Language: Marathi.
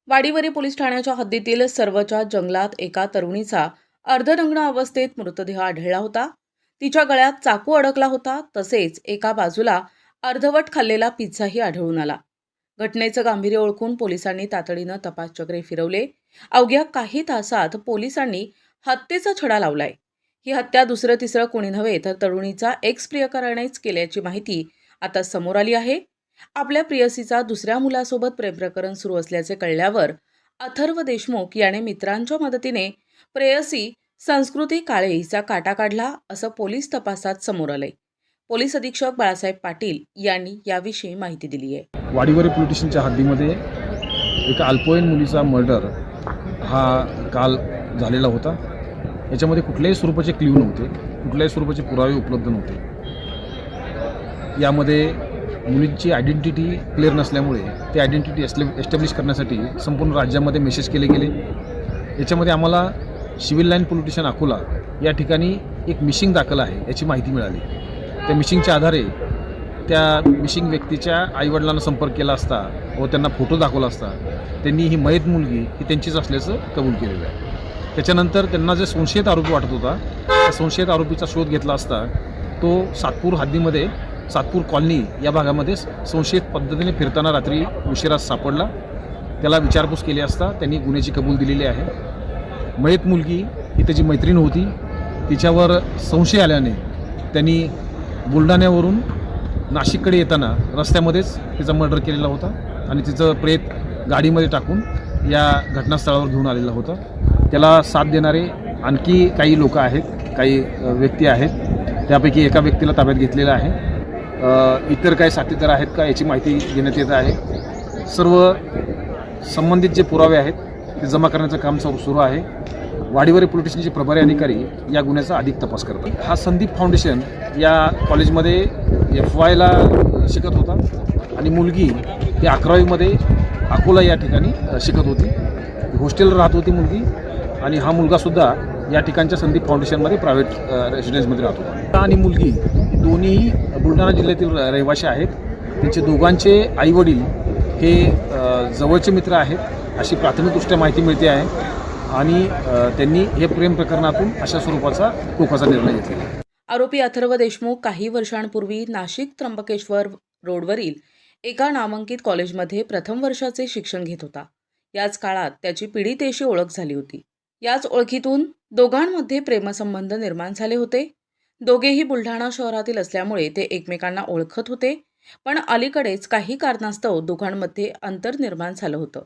वाडीवरी पोलीस ठाण्याच्या हद्दीतील सर्वच्या जंगलात एका तरुणीचा अर्धनग्न अवस्थेत मृतदेह आढळला होता. तिच्या गळ्यात चाकू अडकला होता. तसेच एका बाजूला अर्धवट खाल्लेला पिझ्झाही आढळून आला. घटनेचं गांभीर्य ओळखून पोलिसांनी तातडीनं तपास चक्रे फिरवले. अवघ्या काही तासात पोलिसांनी हत्येचा छडा लावलाय. ही हत्या दुसरं तिसरं कोणी नव्हे तर तरुणीचा एक्स प्रियकरानेच केल्याची माहिती आता समोर आली आहे. आपल्या प्रियसीचा दुसऱ्या मुलासोबत प्रेमप्रकरण सुरू असल्याचे कळल्यावर अथर्व देशमुख याने मित्रांच्या मदतीने प्रेयसी संस्कृती काळे हिचा काटा काढला, असं पोलीस तपासात समोर आलंय. पोलीस अधीक्षक बाळासाहेब पाटील यांनी याविषयी माहिती दिली आहे. वाडीवरी पोलीस स्टेशनच्या हद्दीमध्ये एका अल्पवयीन मुलीचा मर्डर हा काल झालेला होता. याच्यामध्ये कुठल्याही स्वरूपाचे क्ल्यू नव्हते, कुठल्याही स्वरूपाचे पुरावे उपलब्ध नव्हते. यामध्ये मुलींची आयडेंटिटी क्लिअर नसल्यामुळे ती आयडेंटिटी एस्टॅब्लिश करण्यासाठी संपूर्ण राज्यामध्ये मेसेज केले गेले. याच्यामध्ये आम्हाला civil line police station Akola या ठिकाणी एक मिसिंग दाखल आहे याची माहिती मिळाली. त्या मिसिंगच्या आधारे त्या मिसिंग व्यक्तीच्या आईवडिलांना संपर्क केला असता व त्यांना फोटो दाखवला असता त्यांनी ही मयत मुलगी ही त्यांचीच असल्याचं कबूल केलेलं आहे. त्याच्यानंतर त्यांना जे संशयित आरोपी वाटत होता त्या संशयित आरोपीचा शोध घेतला असता तो सातपूर हद्दीमध्ये सातपूर कॉलनी या भागामध्ये संशयित पद्धतीने फिरताना रात्री उशिरा सापडला. त्याला विचारपूस केली असता त्यांनी गुन्ह्याची कबूल दिलेली आहे. मयत मुलगी ही त्याची मैत्रीण होती. तिच्यावर संशय आल्याने त्यांनी बुलढाण्यावरून नाशिककडे येताना रस्त्यामध्येच तिचा मर्डर केलेला होता आणि तिचं प्रेत गाडीमध्ये टाकून या घटनास्थळावर घेऊन आलेला होता. त्याला साथ देणारे आणखी काही लोक आहेत, काही व्यक्ती आहेत. त्यापैकी एका व्यक्तीला ताब्यात घेतलेलं आहे. इतर काही साथीदार आहेत का याची माहिती घेण्यात येत आहे. सर्व संबंधित जे पुरावे आहेत ते जमा करण्याचं काम सुरू आहे. वाडीवरी पोलीस स्टेशनचे प्रभारी अधिकारी या गुन्ह्याचा अधिक तपास करतात. हा संदीप फाउंडेशन या कॉलेजमध्ये FYला शिकत होता आणि मुलगी ही 11वीमध्ये अकोला या ठिकाणी शिकत होती. हॉस्टेलला राहत होती मुलगी आणि हा मुलगासुद्धा या ठिकाणच्या संदीप फाउंडेशनमध्ये प्रायव्हेट रेसिडेन्समध्ये राहत होता. आणि मुलगी दोन्ही बुलढाणा जिल्ह्यातील रहिवासी आहेत. त्यांचे दोघांचे आईवडील हे जवळचे मित्र आहेत अशी प्राथमिकदृष्ट्या माहिती मिळते आहे आणि त्यांनी हे प्रेम प्रकरणातून अशा स्वरूपाचा टोकाचा निर्णय घेतलेला आहे. आरोपी अथर्व देशमुख काही वर्षांपूर्वी नाशिक त्र्यंबकेश्वर रोडवरील एका नामांकित कॉलेजमध्ये प्रथम वर्षाचे शिक्षण घेत होता. याच काळात त्याची पीडितेशी ओळख झाली होती. याच ओळखीतून दोघांमध्ये प्रेमसंबंध निर्माण झाले होते. दोघेही बुलढाणा शहरातील असल्यामुळे ते एकमेकांना ओळखत होते. पण अलीकडेच काही कारणास्तव दोघांमध्ये अंतर निर्माण झालं होतं.